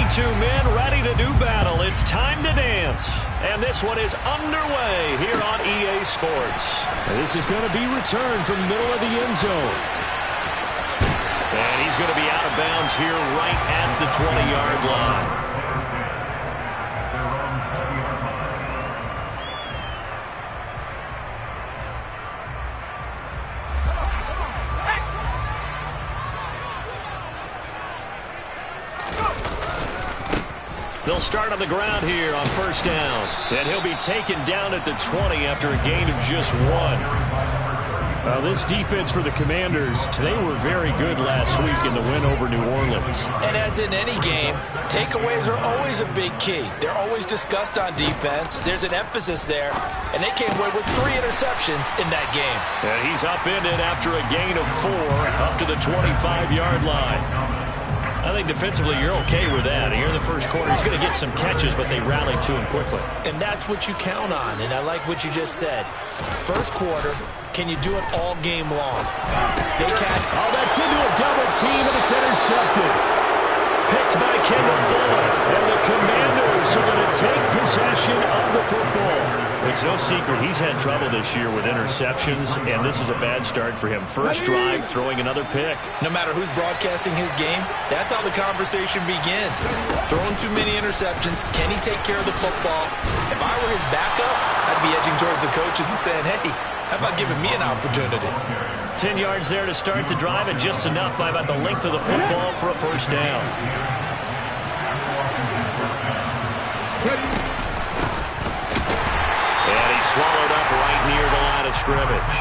22 men ready to do battle. It's time to dance. And this one is underway here on EA Sports. And this is going to be returned from the middle of the end zone. And he's going to be out of bounds here right at the 20-yard line. They'll start on the ground here on first down. And he'll be taken down at the 20 after a gain of just 1. Well, this defense for the Commanders, they were very good last week in the win over New Orleans. And as in any game, takeaways are always a big key. They're always discussed on defense. There's an emphasis there, and they came away with 3 interceptions in that game. And he's upended after a gain of 4 up to the 25-yard line. I think defensively you're okay with that. Here in the first quarter, he's going to get some catches, but they rallied to him quickly. And that's what you count on, and I like what you just said. First quarter, can you do it all game long? They can. Oh, that's into a double team, and it's intercepted. Picked by Kendall Fuller. And the Commanders are going to take possession of the football. It's no secret he's had trouble this year with interceptions, and this is a bad start for him. First drive, throwing another pick. No matter who's broadcasting his game, that's how the conversation begins. Throwing too many interceptions, can he take care of the football? If I were his backup, I'd be edging towards the coaches and saying, hey, how about giving me an opportunity? 10 yards there to start the drive, and just enough by about the length of the football for a first down. And he's swallowed up right near the line of scrimmage.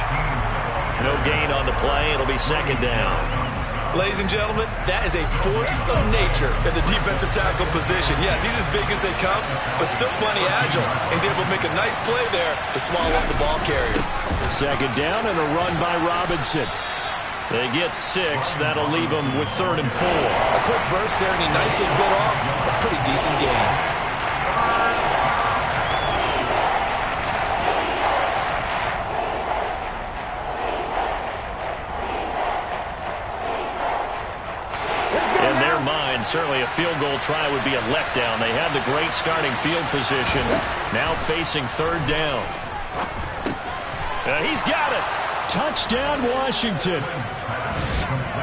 No gain on the play. It'll be second down. Ladies and gentlemen, that is a force of nature in the defensive tackle position. Yes, he's as big as they come, but still plenty agile. He's able to make a nice play there to swallow up the ball carrier. Second down and a run by Robinson. They get 6. That'll leave them with 3rd and 4. A quick burst there, and he nicely bit off a pretty decent gain. Certainly a field goal try would be a letdown. They had the great starting field position. Now facing 3rd down. He's got it. Touchdown, Washington.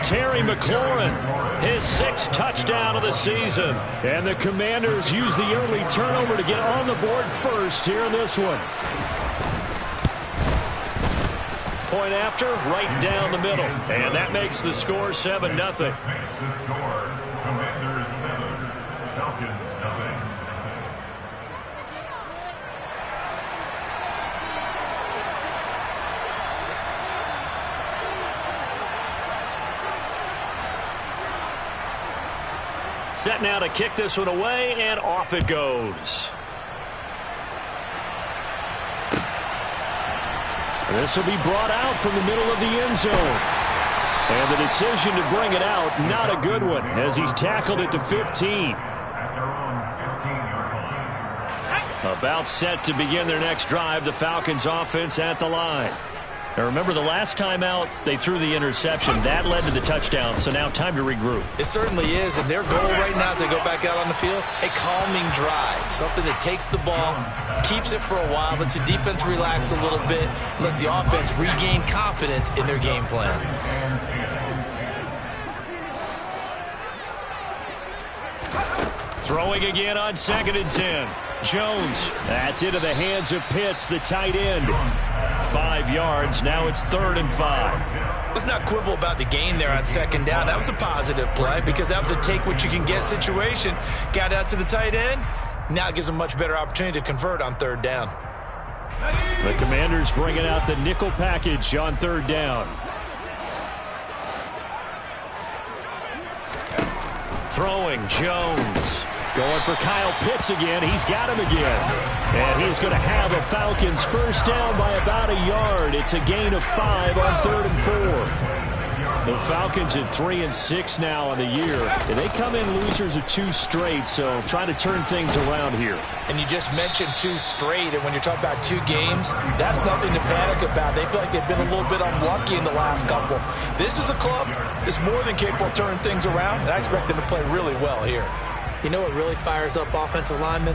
Terry McLaurin, his 6th touchdown of the season. And the Commanders use the early turnover to get on the board first here in this one. Point after, right down the middle. And that makes the score 7-0. Set now to kick this one away, and off it goes. This will be brought out from the middle of the end zone. And the decision to bring it out, not a good one, as he's tackled at the 15. About set to begin their next drive, the Falcons offense at the line. Now remember, the last time out, they threw the interception. That led to the touchdown, so now time to regroup. It certainly is, and their goal right now as they go back out on the field, a calming drive, something that takes the ball, keeps it for a while, lets the defense relax a little bit, lets the offense regain confidence in their game plan. Throwing again on 2nd and 10. Jones. That's into the hands of Pitts, the tight end. 5 yards. Now it's 3rd and 5. Let's not quibble about the gain there on 2nd down. That was a positive play because that was a take-what-you-can-get situation. Got out to the tight end. Now it gives them a much better opportunity to convert on 3rd down. The Commanders bringing out the nickel package on 3rd down. Throwing Jones. Going for Kyle Pitts again. He's got him again. And he's going to have a Falcons first down by about a yard. It's a gain of 5 on 3rd and 4. The Falcons at 3-6 now on the year. And they come in losers of 2 straight, so trying to turn things around here. And you just mentioned 2 straight, and when you're talking about 2 games, that's nothing to panic about. They feel like they've been a little bit unlucky in the last couple. This is a club that's more than capable of turning things around, and I expect them to play really well here. You know what really fires up offensive linemen?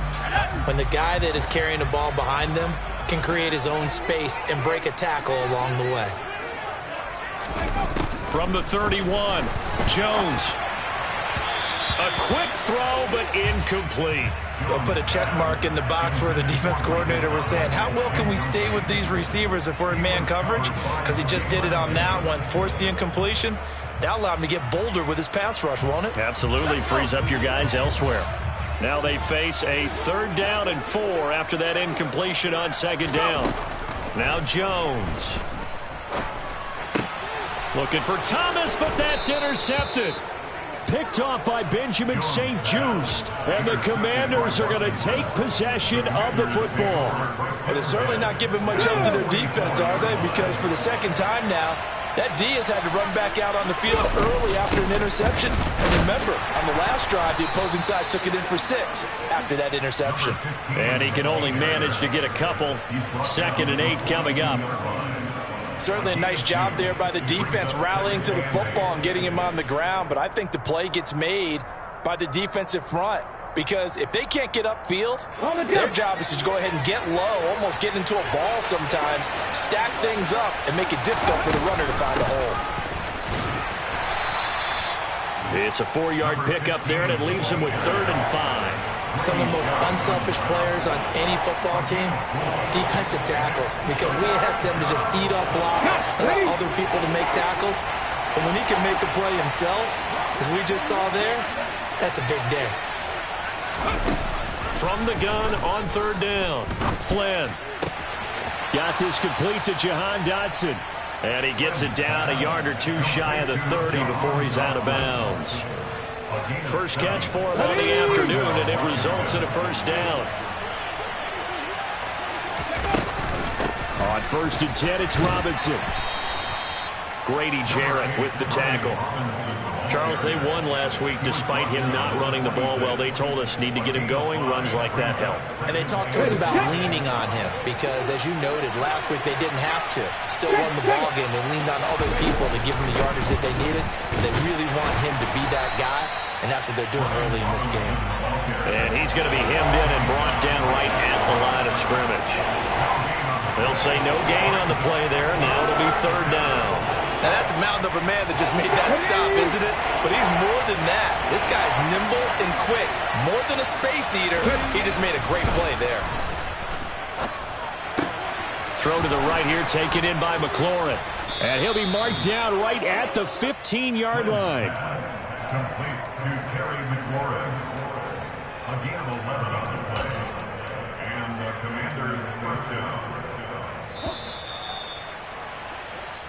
When the guy that is carrying the ball behind them can create his own space and break a tackle along the way. From the 31, Jones. A quick throw, but incomplete. They'll put a check mark in the box where the defense coordinator was saying, how well can we stay with these receivers if we're in man coverage? Because he just did it on that one, forced the incompletion. That'll allow him to get bolder with his pass rush, won't it? Absolutely, frees up your guys elsewhere. Now they face a 3rd down and 4 after that incompletion on 2nd down. Now Jones. Looking for Thomas, but that's intercepted. Picked off by Benjamin St-Juste. And the Commanders are going to take possession of the football. Well, they're certainly not giving much up to their defense, are they? Because for the 2nd time now, that D has had to run back out on the field early after an interception. And remember, on the last drive, the opposing side took it in for 6 after that interception. And he can only manage to get a couple. 2nd and 8 coming up. Certainly a nice job there by the defense rallying to the football and getting him on the ground. But I think the play gets made by the defensive front. Because if they can't get upfield, their job is to go ahead and get low, almost get into a ball sometimes, stack things up, and make it difficult for the runner to find a hole. It's a 4-yard pickup there, and it leaves him with 3rd and 5. Some of the most unselfish players on any football team, defensive tackles, because we ask them to just eat up blocks and allow other people to make tackles. But when he can make a play himself, as we just saw there, that's a big day. From the gun on 3rd down, Flynn. Got this complete to Jahan Dotson. And he gets it down a yard or 2 shy of the 30 before he's out of bounds. First catch for him on the afternoon, and it results in a 1st down. On 1st and 10, it's Robinson. Grady Jarrett with the tackle. Charles, they won last week despite him not running the ball well. They told us need to get him going. Runs like that help. And they talked to us about leaning on him because, as you noted, last week they didn't have to. Still won the ball game. They leaned on other people to give him the yardage that they needed. They really want him to be that guy, and that's what they're doing early in this game. And he's going to be hemmed in and brought down right at the line of scrimmage. They'll say no gain on the play there. Now it'll be 3rd down. Now, that's a mountain of a man that just made that stop, isn't it? But he's more than that. This guy's nimble and quick. More than a space eater. He just made a great play there. Throw to the right here, taken in by McLaurin. And he'll be marked down right at the 15-yard line. Complete to Terry McLaurin. Again, 11 on the play. And the Commanders' 1st down.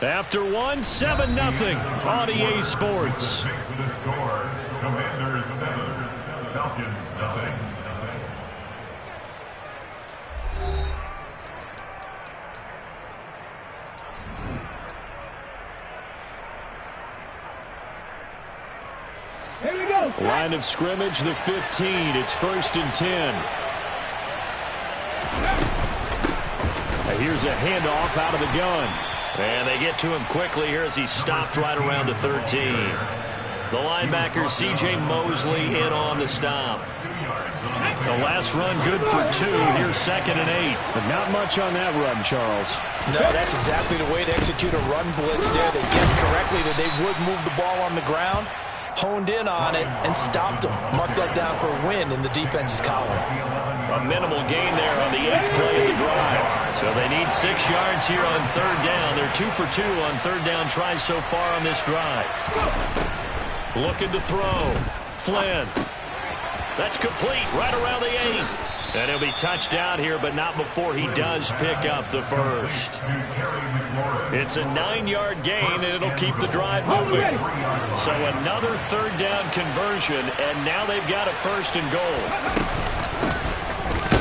After 1, 7-0 on EA Sports. Makes the score. Commanders 7, Falcons 0. Here we go. Line of scrimmage, the 15. It's 1st and 10. Now here's a handoff out of the gun. And they get to him quickly here as he stopped right around the 13. The linebacker, C.J. Mosley, in on the stop. The last run good for 2. Here's 2nd and 8. But not much on that run, Charles. No, that's exactly the way to execute a run blitz there. They guessed correctly that they would move the ball on the ground, honed in on it, and stopped them. Marked that down for a win in the defense's column. A minimal gain there on the 8th play of the drive. So they need 6 yards here on 3rd down. They're 2 for 2 on 3rd down tries so far on this drive. Looking to throw. Flynn. That's complete right around the 8. And he'll be touched down here, but not before he does pick up the 1st. It's a 9-yard gain, and it'll keep the drive moving. So another 3rd down conversion, and now they've got a 1st and goal.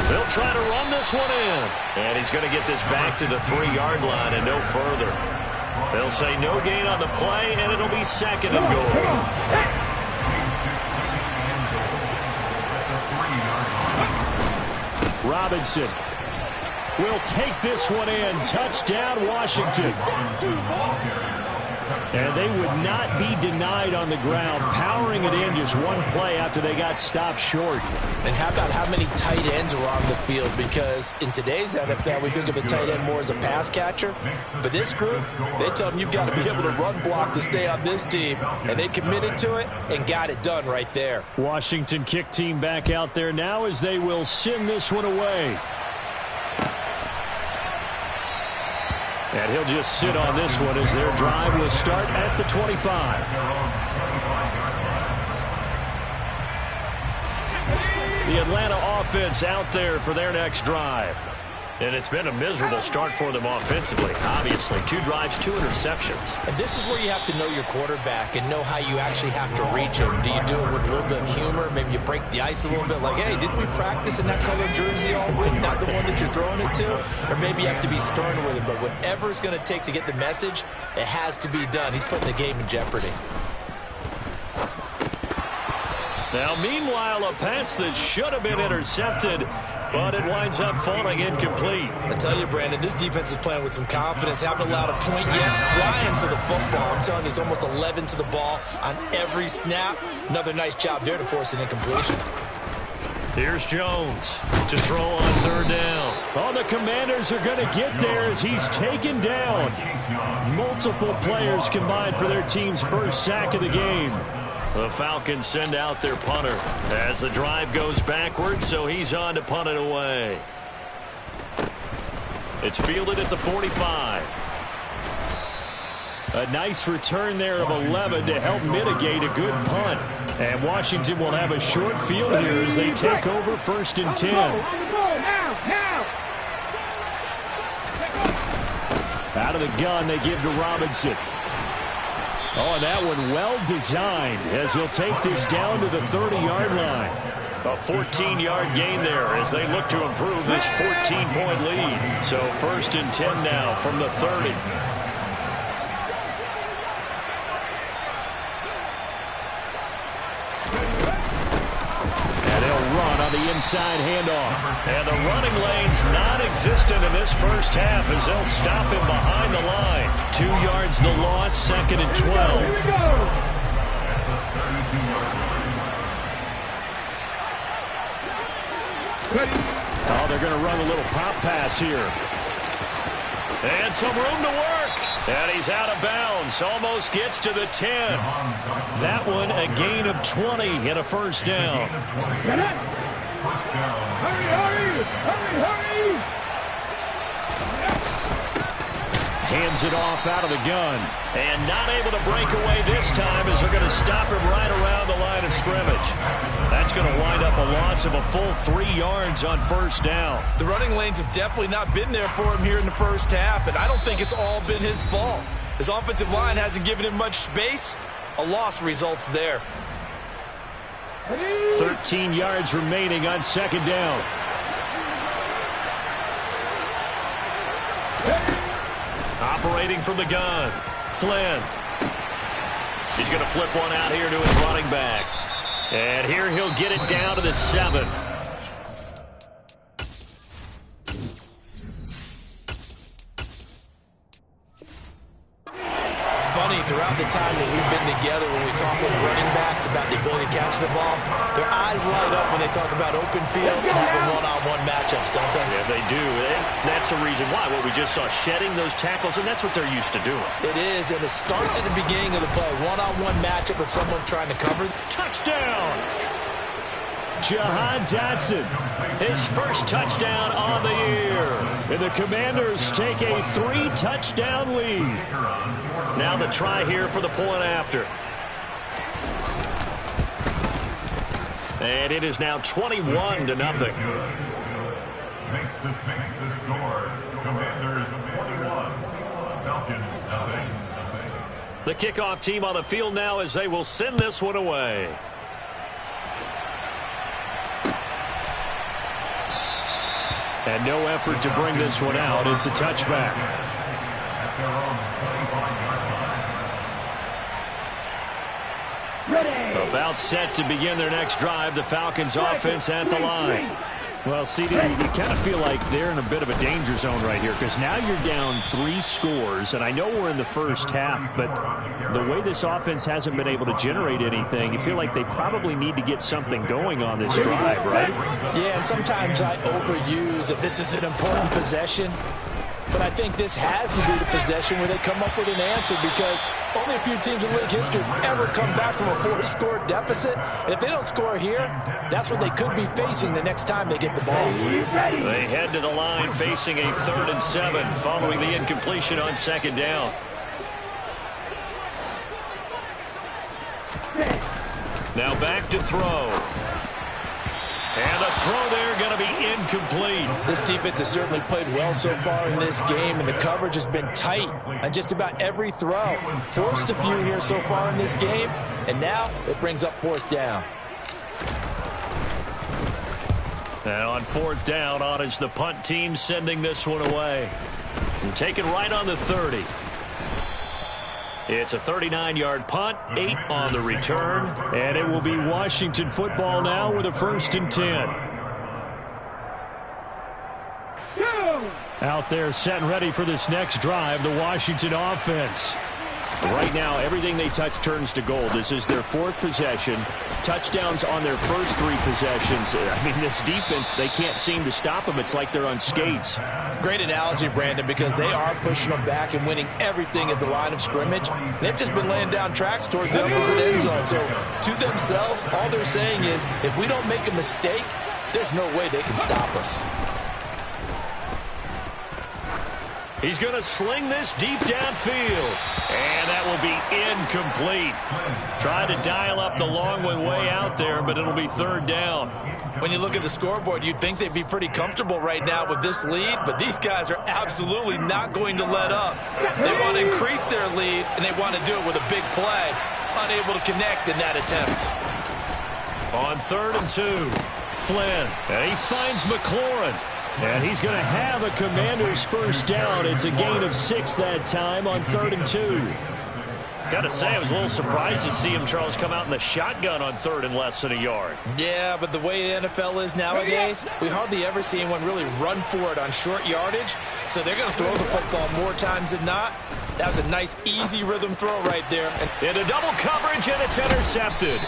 They'll try to run this one in. And he's going to get this back to the 3-yard line and no further. They'll say no gain on the play, and it'll be 2nd and goal. Robinson will take this one in. Touchdown, Washington. And they would not be denied on the ground, powering it in just one play after they got stopped short. And how about how many tight ends are on the field? Because in today's NFL, we think of the tight end more as a pass catcher. For this group, they tell them you've got to be able to run block to stay on this team. And they committed to it and got it done right there. Washington kick team back out there now as they will send this one away. And he'll just sit on this one as their drive will start at the 25. The Atlanta offense out there for their next drive. And it's been a miserable start for them offensively. Obviously, 2 drives, 2 interceptions. And this is where you have to know your quarterback and know how you actually have to reach him. Do you do it with a little bit of humor? Maybe you break the ice a little bit like, hey, didn't we practice in that color jersey all week, not the one that you're throwing it to? Or maybe you have to be stern with him. But whatever it's going to take to get the message, it has to be done. He's putting the game in jeopardy. Now, meanwhile, a pass that should have been intercepted, but it winds up falling incomplete. I tell you, Brandon, this defense is playing with some confidence. Haven't allowed a point yet. Flying to the football. I'm telling you, it's almost 11 to the ball on every snap. Another nice job there to force an incompletion. Here's Jones to throw on 3rd down. Oh, the Commanders are going to get there as he's taken down. Multiple players combined for their team's first sack of the game. The Falcons send out their punter as the drive goes backwards, so he's on to punt it away. It's fielded at the 45. A nice return there of 11 to help mitigate a good punt. And Washington will have a short field here as they take over 1st and 10. Out of the gun, they give to Robinson. Oh, and that one well designed as he'll take this down to the 30-yard line. A 14-yard gain there as they look to improve this 14-point lead. So 1st and 10 now from the 30. And they'll run on the inside handoff. And the running lane's non-existent in this first half as they'll stop him behind the line. 2 yards the loss, 2nd and 12. Oh, they're going to run a little pop pass here. And some room to work. And he's out of bounds. Almost gets to the 10. That one a gain of 20 and a 1st down. Hands it off out of the gun. And not able to break away this time as they're going to stop him right around the line of scrimmage. That's going to wind up a loss of a full 3 yards on 1st down. The running lanes have definitely not been there for him here in the first half, and I don't think it's all been his fault. His offensive line hasn't given him much space. A loss results there. 13 yards remaining on 2nd down. Operating from the gun, Flynn. He's going to flip one out here to his running back. And here he'll get it down to the 7. Funny, throughout the time that we've been together, when we talk with running backs about the ability to catch the ball, their eyes light up when they talk about open field and having one-on-one matchups, don't they? Yeah, they do. And that's the reason why. What we just saw, shedding those tackles, and that's what they're used to doing. It is, and it starts at the beginning of the play. One-on-one matchup with someone trying to cover. Touchdown! Jahan Dotson, his first touchdown on the year. And the Commanders take a 3-touchdown lead. Now the try here for the point after. And it is now 21-0. Makes the score. Commanders 21. Falcons nothing. The kickoff team on the field now as they will send this one away. And no effort to bring this one out. It's a touchback. At their own 25-yard line. About set to begin their next drive. The Falcons offense at the line. Well, CD, you kind of feel like they're in a bit of a danger zone right here because now you're down 3 scores, and I know we're in the first half, but the way this offense hasn't been able to generate anything, you feel like they probably need to get something going on this drive, right? Yeah, and sometimes I overuse that this is an important possession, but I think this has to be the possession where they come up with an answer because only a few teams in league history have ever come back from a 4-score deficit. And if they don't score here, that's what they could be facing the next time they get the ball. They head to the line facing a 3rd and 7 following the incompletion on 2nd down. Now back to throw. And the throw there going to be incomplete. This defense has certainly played well so far in this game, and the coverage has been tight on just about every throw. Forced a few here so far in this game, and now it brings up 4th down. Now on 4th down, on is the punt team sending this one away. And take it right on the 30. It's a 39-yard punt, 8 on the return, and it will be Washington football now with a 1st and 10. Out there set and ready for this next drive, the Washington offense. Right now, everything they touch turns to gold. This is their 4th possession. Touchdowns on their first 3 possessions. I mean, this defense, they can't seem to stop them. It's like they're on skates. Great analogy, Brandon, because they are pushing them back and winning everything at the line of scrimmage. They've just been laying down tracks towards the opposite end zone. So, to themselves, all they're saying is, if we don't make a mistake, there's no way they can stop us. He's going to sling this deep downfield. And that will be incomplete. Trying to dial up the long way out there, but it'll be 3rd down. When you look at the scoreboard, you'd think they'd be pretty comfortable right now with this lead, but these guys are absolutely not going to let up. They want to increase their lead, and they want to do it with a big play. Unable to connect in that attempt. On 3rd and 2, Flynn. And he finds McLaurin. And he's going to have a Commander's 1st down. It's a gain of 6 that time on 3rd and 2. Got to say, I was a little surprised to see him, Charles, come out in the shotgun on 3rd and less than a yard. Yeah, but the way the NFL is nowadays, we hardly ever see anyone really run for it on short yardage. So they're going to throw the football more times than not. That was a nice, easy rhythm throw right there. Into double coverage, and it's intercepted.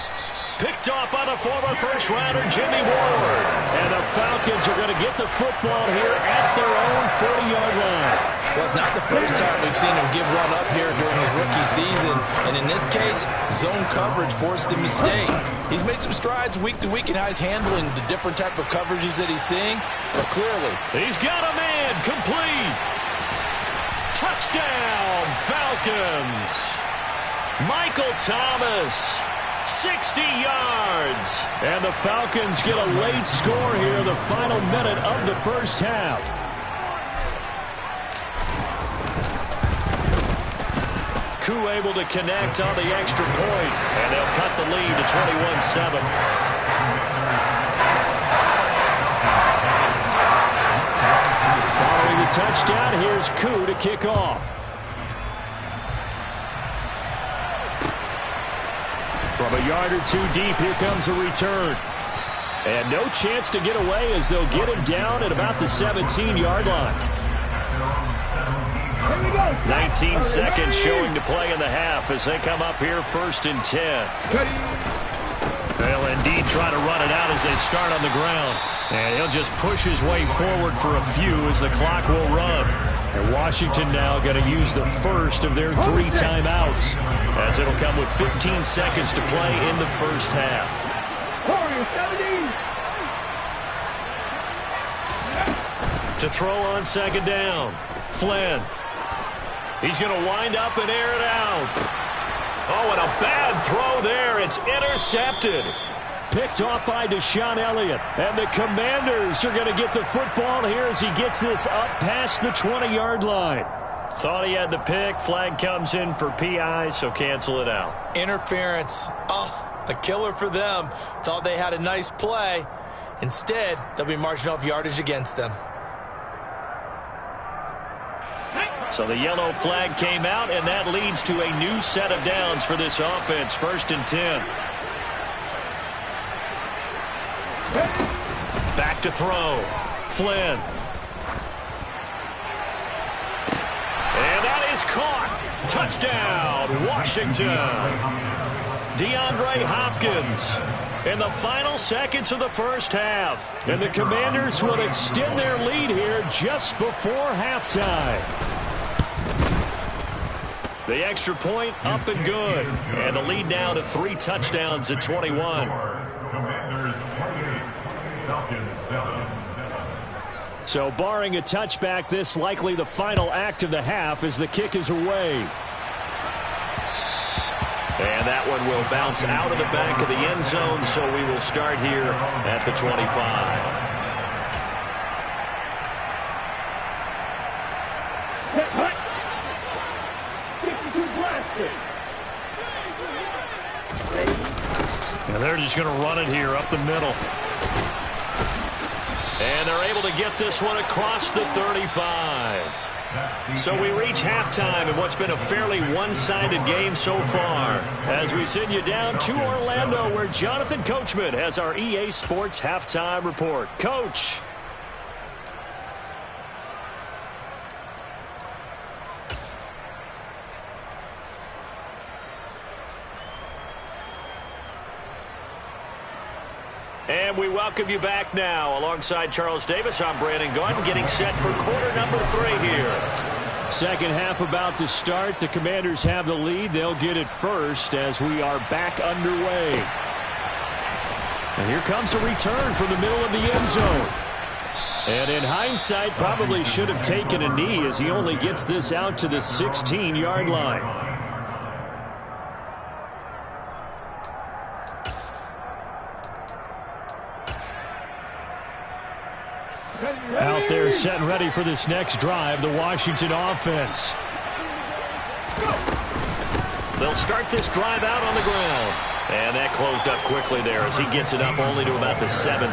Picked off by the former first-rounder, Jimmy Ward. And the Falcons are going to get the football here at their own 40-yard line. Well, it's not the first time we've seen him give one up here during his rookie season. And in this case, zone coverage forced the mistake. He's made some strides week to week in how he's handling the different type of coverages that he's seeing. But clearly, he's got a man complete. Touchdown, Falcons. Michael Thomas. 60 yards. And the Falcons get a late score here, the final minute of the first half. Koo able to connect on the extra point, and they'll cut the lead to 21-7. Following the touchdown, here's Koo to kick off. From a yard or 2 deep, here comes a return. And no chance to get away as they'll get him down at about the 17-yard line. 19 seconds showing to play in the half as they come up here 1st and 10. They'll indeed try to run it out as they start on the ground. And he'll just push his way forward for a few as the clock will run. And Washington now going to use the first of their 3 timeouts, as it'll come with 15 seconds to play in the first half. To throw on 2nd down, Flynn. He's going to wind up and air it out. Oh, and a bad throw there. It's intercepted. Picked off by Deshaun Elliott. And the Commanders are going to get the football here as he gets this up past the 20-yard line. Thought he had the pick. Flag comes in for PI, so cancel it out. Interference. Oh, a killer for them. Thought they had a nice play. Instead, they'll be marching off yardage against them. So the yellow flag came out, and that leads to a new set of downs for this offense. 1st and 10. Back back to throw. Flynn. And that is caught. Touchdown, Washington. DeAndre Hopkins in the final seconds of the first half. And the Commanders will extend their lead here just before halftime. The extra point up and good. And the lead now to 3 touchdowns at 21. Commanders 28, Falcons 7. So barring a touchback, this likely the final act of the half as the kick is away. And that one will bounce out of the back of the end zone, so we will start here at the 25. And they're just going to run it here up the middle. And they're able to get this one across the 35. So we reach halftime in what's been a fairly one-sided game so far. As we send you down to Orlando, where Jonathan Coachman has our EA Sports Halftime Report. Coach. And we welcome you back now. Alongside Charles Davis, I'm Brandon Gordon, getting set for quarter number 3 here. Second half about to start. The Commanders have the lead. They'll get it first as we are back underway. And here comes a return from the middle of the end zone. And in hindsight, probably should have taken a knee as he only gets this out to the 16-yard line. Out there set and ready for this next drive, the Washington offense. They'll start this drive out on the ground. And that closed up quickly there as he gets it up only to about the 17.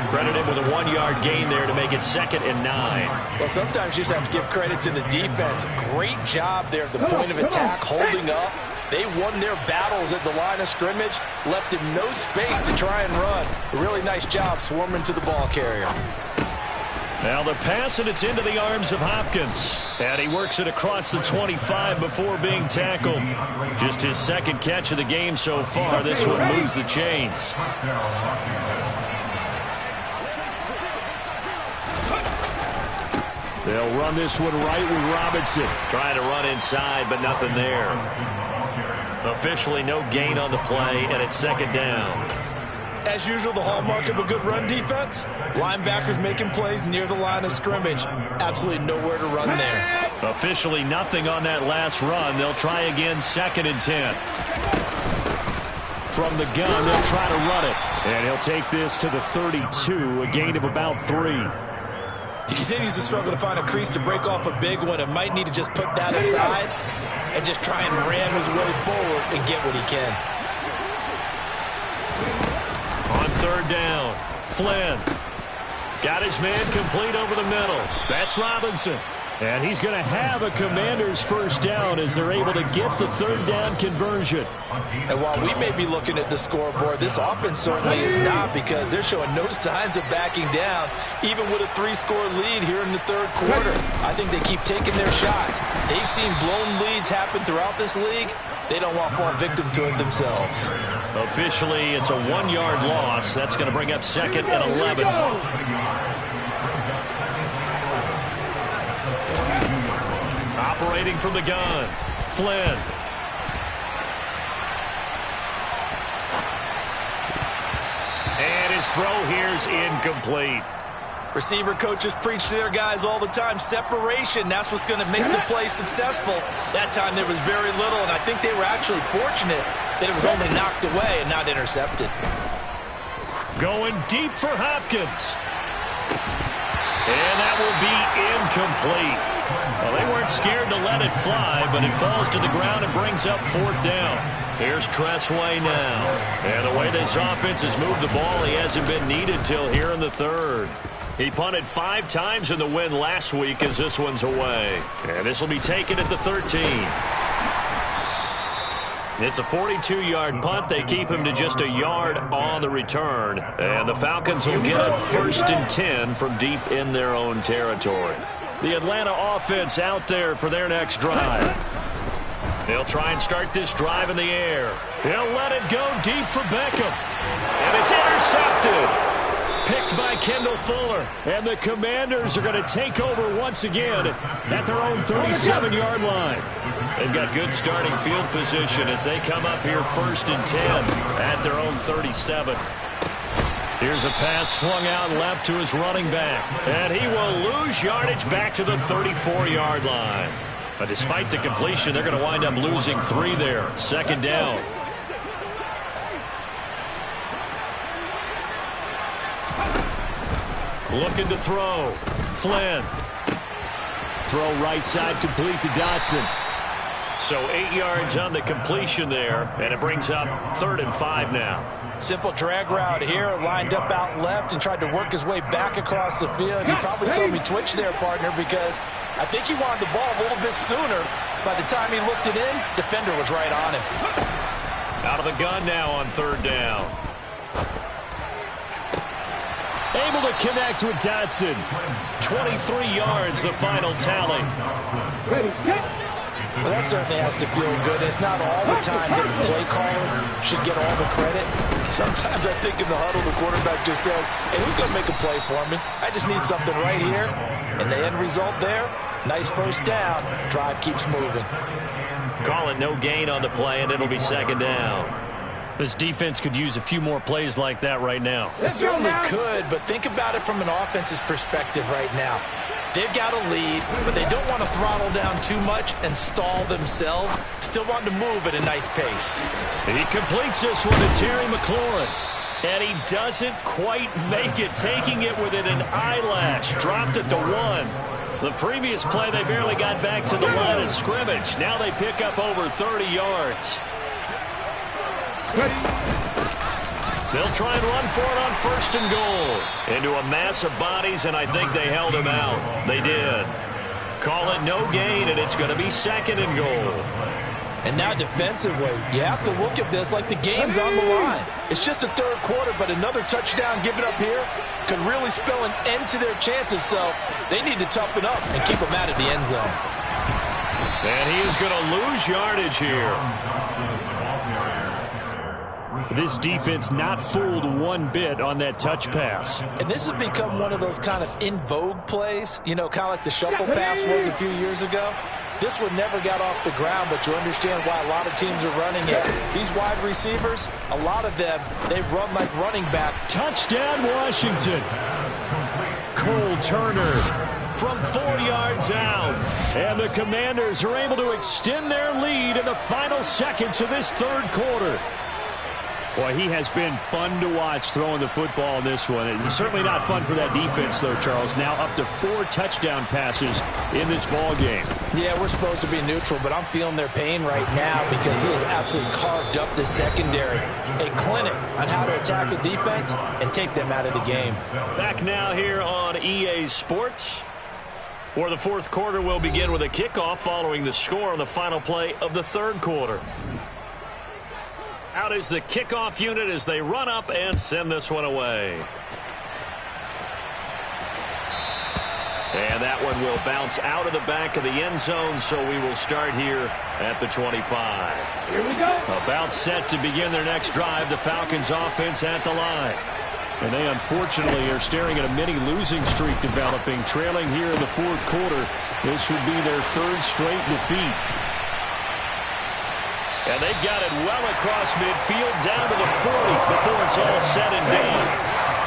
Credit him with a 1-yard gain there to make it 2nd and 9. Well, sometimes you just have to give credit to the defense. Great job there at the point of attack, holding up. They won their battles at the line of scrimmage, left him no space to try and run. A really nice job swarming to the ball carrier. Now the pass, and it's into the arms of Hopkins. And he works it across the 25 before being tackled. Just his 2nd catch of the game so far. This one moves the chains. They'll run this one right with Robinson. Trying to run inside, but nothing there. Officially no gain on the play, and it's 2nd down. As usual, the hallmark of a good run defense, linebackers making plays near the line of scrimmage. Absolutely nowhere to run there. Officially nothing on that last run. They'll try again, 2nd and 10. From the gun, they'll try to run it. And he'll take this to the 32, a gain of about 3. He continues to struggle to find a crease to break off a big one and might need to just put that aside and just try and ram his way forward and get what he can. On 3rd down, Flynn got his man complete over the middle. That's Robinson. And he's going to have a Commanders 1st down as they're able to get the 3rd down conversion. And while we may be looking at the scoreboard, this offense certainly is not, because they're showing no signs of backing down, even with a 3-score lead here in the 3rd quarter. I think they keep taking their shots. They've seen blown leads happen throughout this league. They don't want to fall victim to it themselves. Officially, it's a 1-yard loss. That's going to bring up 2nd and 11. Operating from the gun, Flynn. And his throw here's incomplete. Receiver coaches preach to their guys all the time. Separation, that's what's going to make the play successful. That time there was very little, and I think they were actually fortunate that it was only knocked away and not intercepted. Going deep for Hopkins. And that will be incomplete. Well, they weren't scared to let it fly, but it falls to the ground and brings up 4th down. Here's Tressway now. And the way this offense has moved the ball, he hasn't been needed till here in the 3rd. He punted 5 times in the win last week as this one's away. And this will be taken at the 13. It's a 42-yard punt. They keep him to just a yard on the return. And the Falcons will get it 1st and 10 from deep in their own territory. The Atlanta offense out there for their next drive. They'll try and start this drive in the air. He'll let it go deep for Beckham. And it's intercepted. Picked by Kendall Fuller. And the Commanders are going to take over once again at their own 37-yard line. They've got good starting field position as they come up here 1st and 10 at their own 37. Here's a pass swung out left to his running back. And he will lose yardage back to the 34-yard line. But despite the completion, they're going to wind up losing 3 there. 2nd down. Looking to throw. Flynn. Throw right side complete to Dotson. So 8 yards on the completion there, and it brings up 3rd and 5 now. Simple drag route here, lined up out left and tried to work his way back across the field. You probably saw me twitch there, partner, because I think he wanted the ball a little bit sooner. By the time he looked it in, defender was right on him. Out of the gun now on 3rd down. Able to connect with Dotson. 23 yards, the final tally. Well, that certainly has to feel good. It's not all the time that the play caller should get all the credit. Sometimes I think in the huddle, the quarterback just says, hey, who's going to make a play for me? I just need something right here. And the end result there, nice 1st down. Drive keeps moving. Call it no gain on the play, and it'll be 2nd down. This defense could use a few more plays like that right now. It certainly could, but think about it from an offense's perspective right now. They've got a lead, but they don't want to throttle down too much and stall themselves. Still want to move at a nice pace. He completes this one to Terry McLaurin. And he doesn't quite make it, taking it within an eyelash. Dropped at the 1. The previous play, they barely got back to the line of scrimmage. Now they pick up over 30 yards. They'll try and run for it on 1st and goal. Into a mass of bodies, and I think they held him out. They did. Call it no gain, and it's going to be 2nd and goal. And now defensively, you have to look at this like the game's on the line. It's just the 3rd quarter, but another touchdown given up here could really spell an end to their chances. So they need to toughen up and keep them out of the end zone. And he is going to lose yardage here. This defense not fooled one bit on that touch pass. And this has become one of those kind of in vogue plays, you know, kind of like the shuffle pass was a few years ago. This one never got off the ground, but you understand why a lot of teams are running it. These wide receivers, a lot of them, they run like running back. Touchdown, Washington. Cole Turner from 4 yards out. And the Commanders are able to extend their lead in the final seconds of this 3rd quarter. Boy, he has been fun to watch throwing the football in this one. It's certainly not fun for that defense, though, Charles. Now up to 4 touchdown passes in this ball game. Yeah, we're supposed to be neutral, but I'm feeling their pain right now because he has absolutely carved up the secondary. A clinic on how to attack the defense and take them out of the game. Back now here on EA Sports, where the 4th quarter will begin with a kickoff following the score on the final play of the 3rd quarter. Out is the kickoff unit as they run up and send this one away. And that one will bounce out of the back of the end zone, so we will start here at the 25. Here we go. About set to begin their next drive, the Falcons offense at the line. And they unfortunately are staring at a mini losing streak developing, trailing here in the 4th quarter. This would be their 3rd straight defeat. And they've got it well across midfield down to the 40 before it's all said and done.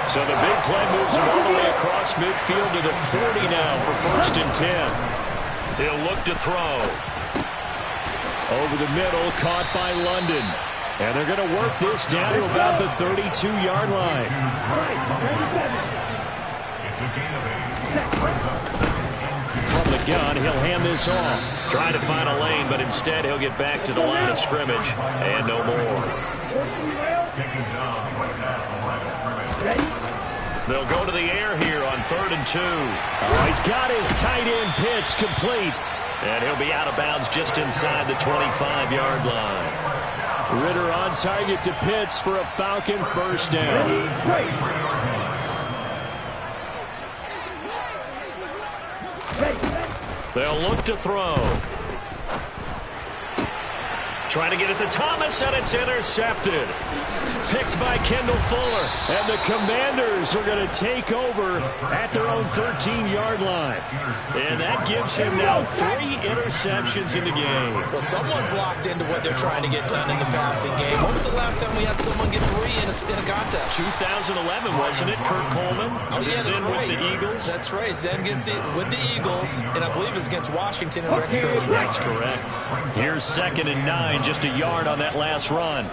So the big play moves him all the way across midfield to the 40 now for 1st and 10. He'll look to throw. Over the middle, caught by London. And they're going to work this down to about the 32-yard line. From the gun, he'll hand this off. Trying to find a lane, but instead he'll get back to the line of scrimmage and no more. They'll go to the air here on 3rd and 2. Oh, he's got his tight end pitch complete. And he'll be out of bounds just inside the 25-yard line. Ritter on target to Pitts for a Falcon first down. They'll look to throw. Trying to get it to Thomas, and it's intercepted. Picked by Kendall Fuller. And the Commanders are going to take over at their own 13-yard line. And that gives him now 3 interceptions in the game. Well, someone's locked into what they're trying to get done in the passing game. When was the last time we had someone get 3 in a contest? 2011, wasn't it? Kurt Coleman. Oh, yeah, that's then right. With the Eagles. That's right. Then with the Eagles, and I believe it's against Washington and Rex Grossman. That's correct. Here's 2nd and 9, just a yard on that last run.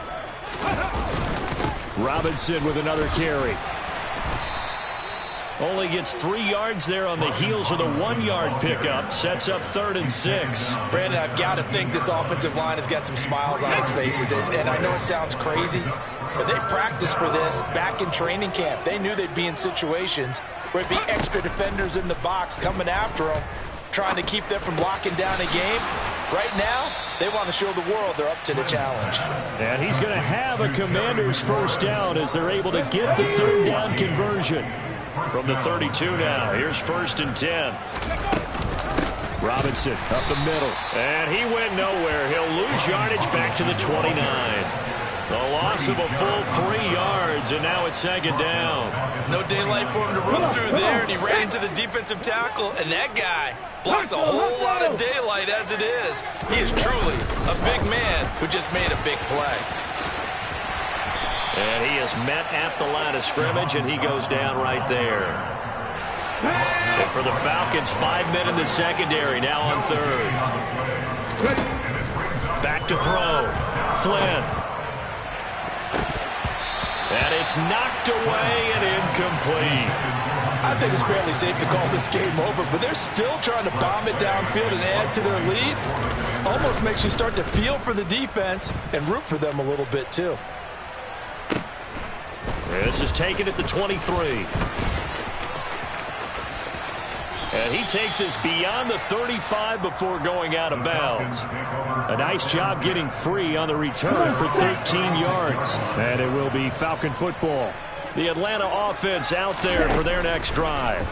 Robinson with another carry. Only gets 3 yards there on the heels of the 1-yard pickup. Sets up 3rd and 6. Brandon, I've got to think this offensive line has got some smiles on its faces. And I know it sounds crazy, but they practiced for this back in training camp. They knew they'd be in situations where it'd be extra defenders in the box coming after them, trying to keep them from locking down a game. Right now, they want to show the world they're up to the challenge. And he's going to have a Commanders first down as they're able to get the 3rd down conversion. From the 32 now, here's 1st and 10. Robinson up the middle. And he went nowhere. He'll lose yardage back to the 29. The loss of a full 3 yards, and now it's 2nd down. No daylight for him to run through there, and he ran into the defensive tackle, and that guy blocks a whole lot of daylight as it is. He is truly a big man who just made a big play. And he is met at the line of scrimmage, and he goes down right there. And for the Falcons, 5 men in the secondary, now on 3rd. Back to throw. Flynn. And it's knocked away and incomplete. I think it's fairly safe to call this game over, but they're still trying to bomb it downfield and add to their lead. Almost makes you start to feel for the defense and root for them a little bit, too. This is taken at the 23. And he takes us beyond the 35 before going out of bounds. A nice job getting free on the return for 13 yards. And it will be Falcon football. The Atlanta offense out there for their next drive.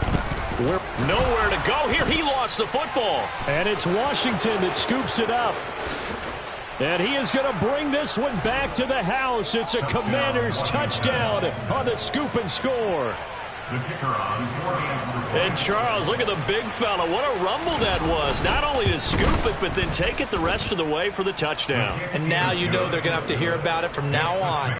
Nowhere to go here. He lost the football. And it's Washington that scoops it up. And he is going to bring this one back to the house. It's a Commanders touchdown on the scoop and score. And Charles, look at the big fella. What a rumble that was. Not only to scoop it, but then take it the rest of the way for the touchdown. And now you know they're going to have to hear about it from now on.